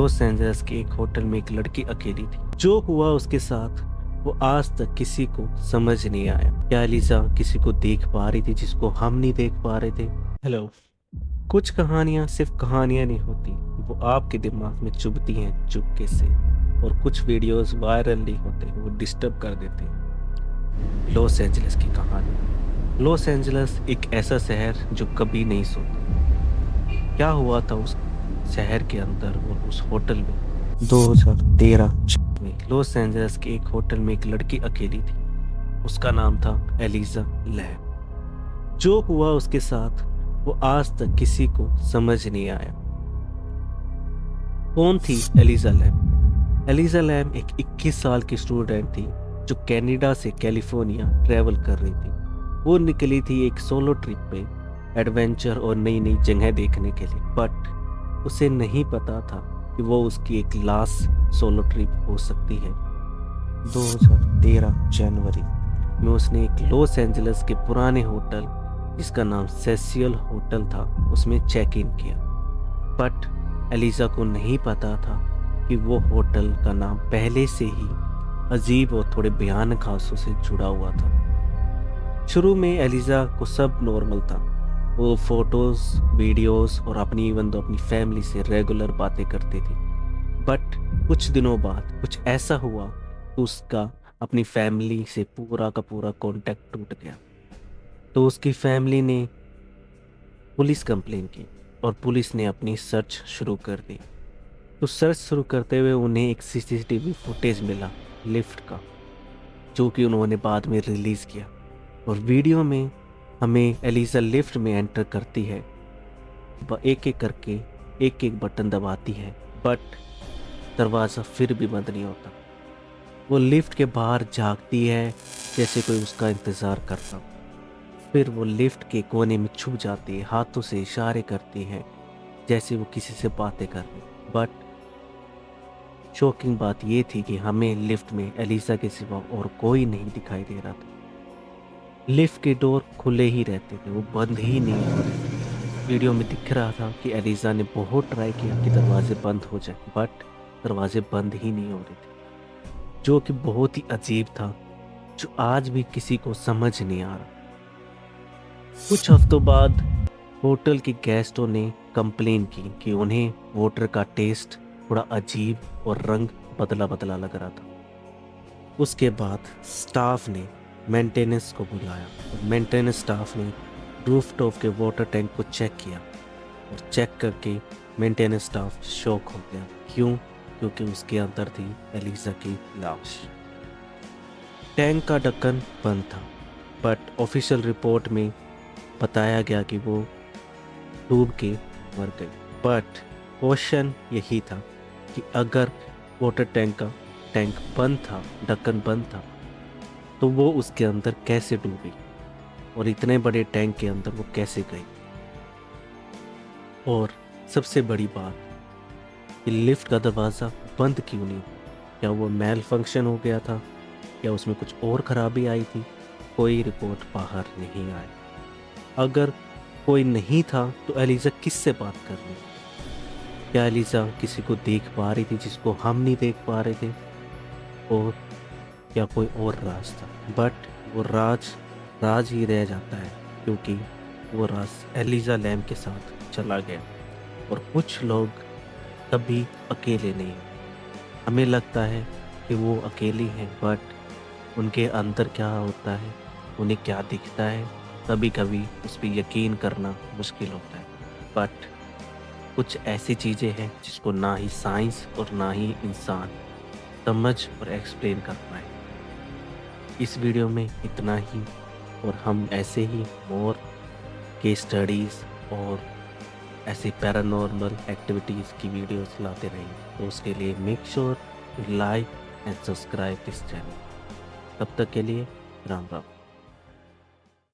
Los Angeles के एक hotel में एक लड़की अकेली थी। जो हुआ उसके साथ वो आज तक किसी को समझ नहीं आया। क्या एलिजा किसी को देख पा रही थी जिसको हम नहीं देख पा रहे थे? हेलो। कुछ कहानियां सिर्फ कहानियां नहीं होती, वो आपके दिमाग में चुभती हैं चुपके से। और कुछ वीडियोस वायरल नहीं होते, वो डिस्टर्ब कर देते हैं। लॉस एंजल्स की कहानी। लॉस एंजल्स एक ऐसा शहर जो कभी नहीं सोता। क्या हुआ था उस शहर के अंदर और उस होटल में 2013 में? लॉस एंजल्स के एक होटल में एक लड़की अकेली थी। उसका नाम था एलिजा लैम। जो हुआ उसके साथ वो आज तक किसी को समझ नहीं आया। कौन थी एलिजा लैम? एलिजा लैम एक 21 साल की स्टूडेंट थी जो कनाडा से कैलिफोर्निया ट्रैवल कर रही थी। वो निकली थी एक सोलो ट्रिप पे, एडवेंचर और नई नई जगह देखने के लिए। बट उसे नहीं पता था कि वो उसकी एक लास्ट सोलो ट्रिप हो सकती है। 2013 जनवरी में उसने एक लॉस एंजल्स के पुराने होटल जिसका नाम सेसियल होटल था उसमें चेक इन किया। बट एलिजा को नहीं पता था कि वो होटल का नाम पहले से ही अजीब और थोड़े भयानक हादसों से जुड़ा हुआ था। शुरू में एलिजा को सब नॉर्मल था। वो फोटोज, वीडियोस और अपनी फैमिली से रेगुलर बातें करती थी। बट कुछ दिनों बाद कुछ ऐसा हुआ तो उसका अपनी फैमिली से पूरा का पूरा कांटेक्ट टूट गया। तो उसकी फैमिली ने पुलिस कंप्लेन की और पुलिस ने अपनी सर्च शुरू कर दी। तो सर्च शुरू करते हुए उन्हें एक सीसीटीवी फुटेज मिला लिफ्ट का, जो कि उन्होंने बाद में रिलीज किया। और वीडियो में हमें एलिजा लिफ्ट में एंटर करती है, एक एक करके एक एक बटन दबाती है, बट दरवाज़ा फिर भी बंद नहीं होता। वो लिफ्ट के बाहर झांकती है जैसे कोई उसका इंतज़ार करता हो। फिर वो लिफ्ट के कोने में छुप जाती है, हाथों से इशारे करती है जैसे वो किसी से बातें कर रही। बट शॉकिंग बात ये थी कि हमें लिफ्ट में एलिजा के सिवा और कोई नहीं दिखाई दे रहा था। लिफ्ट के डोर खुले ही रहते थे, वो बंद ही नहीं हो रहे थे। वीडियो में दिख रहा था कि एलिजा ने बहुत ट्राई किया कि दरवाजे बंद हो जाए, बट दरवाजे बंद ही नहीं हो रहे थे, जो कि बहुत ही अजीब था, जो आज भी किसी को समझ नहीं आ रहा। कुछ हफ्तों बाद होटल के गेस्टों ने कंप्लेन की कि उन्हें वाटर का टेस्ट थोड़ा अजीब और रंग बदला बदला लग रहा था। उसके बाद स्टाफ ने मेंटेनेंस को बुलाया और मेंटेनेंस स्टाफ ने रूफटॉप के वाटर टैंक को चेक किया। और चेक करके मेंटेनेंस स्टाफ शॉक हो गया। क्यों? क्योंकि उसके अंदर थी एलिजा की लाश। टैंक का ढक्कन बंद था, बट ऑफिशियल रिपोर्ट में बताया गया कि वो डूब के मर गई। बट क्वेश्चन यही था कि अगर वाटर टैंक का टैंक बंद था, ढक्कन बंद था, तो वो उसके अंदर कैसे डूबी और इतने बड़े टैंक के अंदर वो कैसे गई? और सबसे बड़ी बात कि लिफ्ट का दरवाज़ा बंद क्यों नहीं? क्या वो मेल फंक्शन हो गया था या उसमें कुछ और खराबी आई थी? कोई रिपोर्ट बाहर नहीं आई। अगर कोई नहीं था तो एलिजा किससे बात कर रही? क्या एलिजा किसी को देख पा रही थी जिसको हम नहीं देख पा रहे थे? और क्या कोई और राज था? बट वो राज ही रह जाता है, क्योंकि वो राज एलिजा लैम के साथ चला गया। और कुछ लोग कभी अकेले नहीं। हमें लगता है कि वो अकेली हैं, बट उनके अंदर क्या होता है, उन्हें क्या दिखता है, कभी कभी उस पर यकीन करना मुश्किल होता है। बट कुछ ऐसी चीज़ें हैं जिसको ना ही साइंस और ना ही इंसान समझ और एक्सप्लेन कर पाए। इस वीडियो में इतना ही, और हम ऐसे ही मोर केस स्टडीज़ और ऐसी पैरानॉर्मल एक्टिविटीज़ की वीडियोस लाते रहेंगे। तो उसके लिए make sure like and subscribe this channel. तब तक के लिए राम राम।